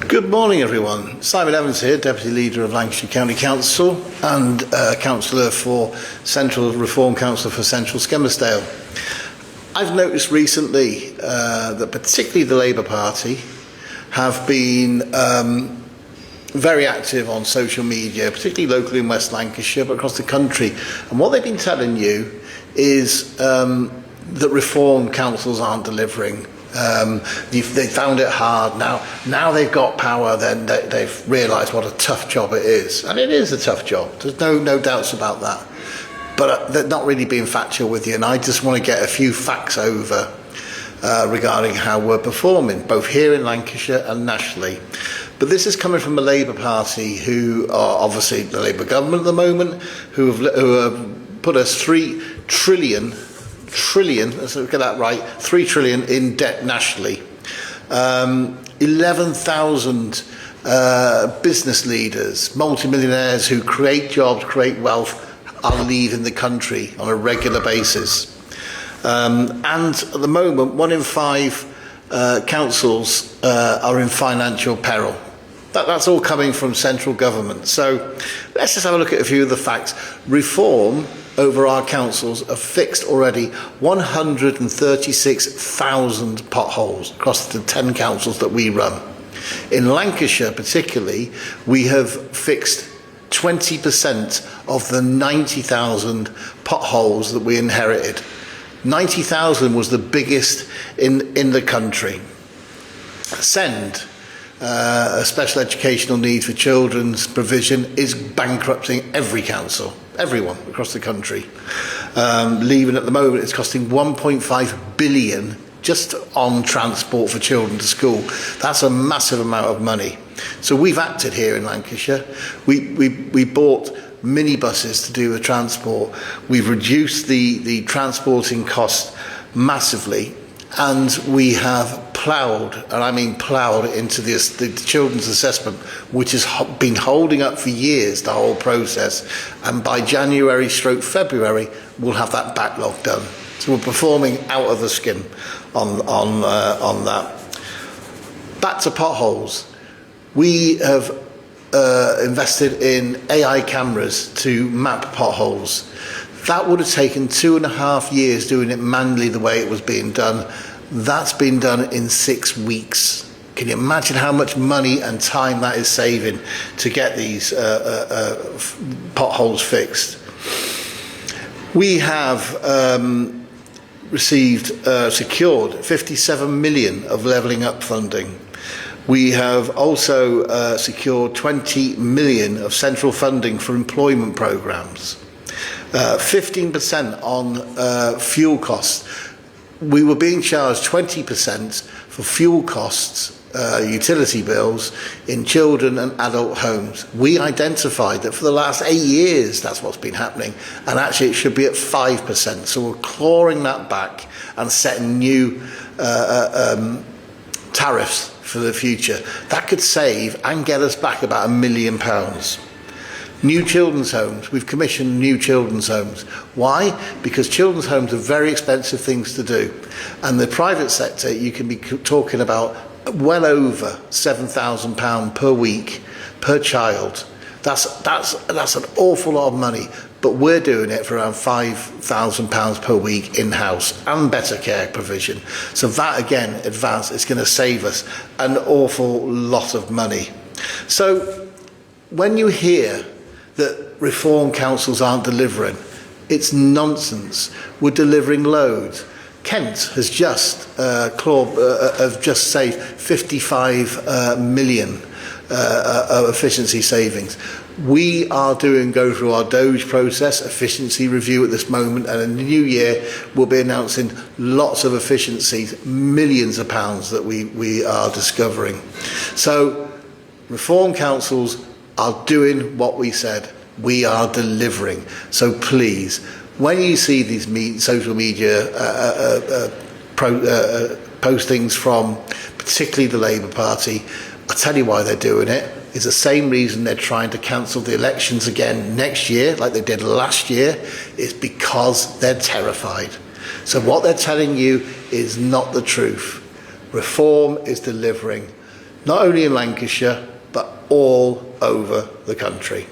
Good morning, everyone. Simon Evans here, Deputy Leader of Lancashire County Council and Councillor for Central Reform Council for Central Skelmersdale. I've noticed recently that particularly the Labour Party have been very active on social media, particularly locally in West Lancashire, but across the country. And what they've been telling you is that reform councils aren't delivering. They found it hard. Now they've got power, then they've realised what a tough job it is. And it is a tough job. There's no doubts about that. But they're not really being factual with you. And I just want to get a few facts over regarding how we're performing, both here in Lancashire and nationally. But this is coming from a Labour Party who are obviously the Labour government at the moment, who have put us 3 trillion, let's get that right, 3 trillion in debt nationally. 11,000 business leaders, multimillionaires who create jobs, create wealth, are leaving the country on a regular basis. And at the moment, 1 in 5 councils are in financial peril. That's all coming from central government. So let's just have a look at a few of the facts. Reform over our councils have fixed already 136,000 potholes across the 10 councils that we run. In Lancashire particularly, we have fixed 20% of the 90,000 potholes that we inherited. 90,000 was the biggest in the country. SEND, special educational needs for children's provision, is bankrupting every council, everyone across the country. Leaving at the moment, it's costing 1.5 billion just on transport for children to school. That's a massive amount of money. So we've acted here in Lancashire. We bought minibuses to do the transport. We've reduced the transporting cost massively, and we have ploughed, and I mean ploughed, into the children's assessment, which has been holding up for years, the whole process. And by January/February, we'll have that backlog done. So we're performing out of the skin on that. Back to potholes. We have invested in AI cameras to map potholes. That would have taken 2.5 years doing it manually the way it was being done. That's been done in 6 weeks. Can you imagine how much money and time that is saving to get these potholes fixed? We have secured 57 million of levelling up funding. We have also secured 20 million of central funding for employment programmes. 15% on fuel costs. We were being charged 20% for fuel costs, utility bills, in children and adult homes. We identified that for the last 8 years that's what's been happening, and actually it should be at 5%. So we're clawing that back and setting new tariffs for the future. That could save and get us back about £1 million. New children's homes. We've commissioned new children's homes. Why? Because children's homes are very expensive things to do. And the private sector, you can be talking about well over £7,000 per week per child. That's an awful lot of money. But we're doing it for around £5,000 per week in-house and better care provision. So that, again, advance, is going to save us an awful lot of money. So when you hear that reform councils aren't delivering, it's nonsense. We're delivering loads. Kent has just saved 55 million of efficiency savings. We are go through our Doge process, efficiency review at this moment, and in the new year we'll be announcing lots of efficiencies, millions of pounds that we are discovering. So reform councils are doing what we said. We are delivering. So please, when you see these social media postings from particularly the Labour Party, I'll tell you why they're doing it. It's the same reason they're trying to cancel the elections again next year, like they did last year, is because they're terrified. So what they're telling you is not the truth. Reform is delivering. not only in Lancashire, but all over the country.